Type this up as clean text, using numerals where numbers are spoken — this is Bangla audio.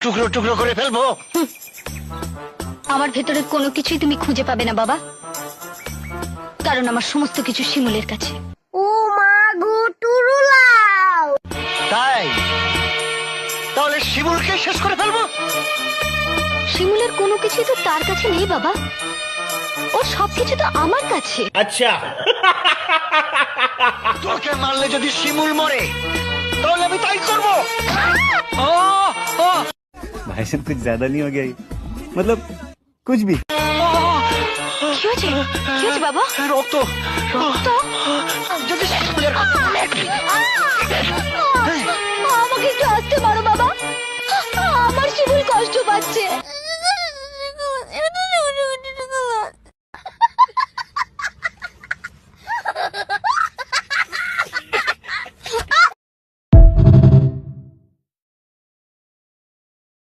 টুকরো টুকরো করে ফেলবো। আমার ভেতরে কোনো কিছুই তুমি খুঁজে পাবে না বাবা, কারণ আমার সমস্ত কিছু শিমুলের কাছে। ও মা গো টুরুলাও। তাই তাহলে শিমুলকে শেষ করে ফেলবো। শিমুলের কোনো কিছুই তো তার কাছে নেই বাবা, ও সবকিছু তো আমার কাছে। अच्छा তোকে মারলে যদি শিমুল মরে তাহলে আমি তাই করবো। भाई साहब कुछ ज्यादा नहीं हो गया ये? मतलब कुछ भी। কি হয়েছে, কি হয়েছে বাবা? রক্ত রক্ত? যদি শিমুলের আমাকে একটু আসতে পারো বাবা, আমার শিমুল কষ্ট পাচ্ছে।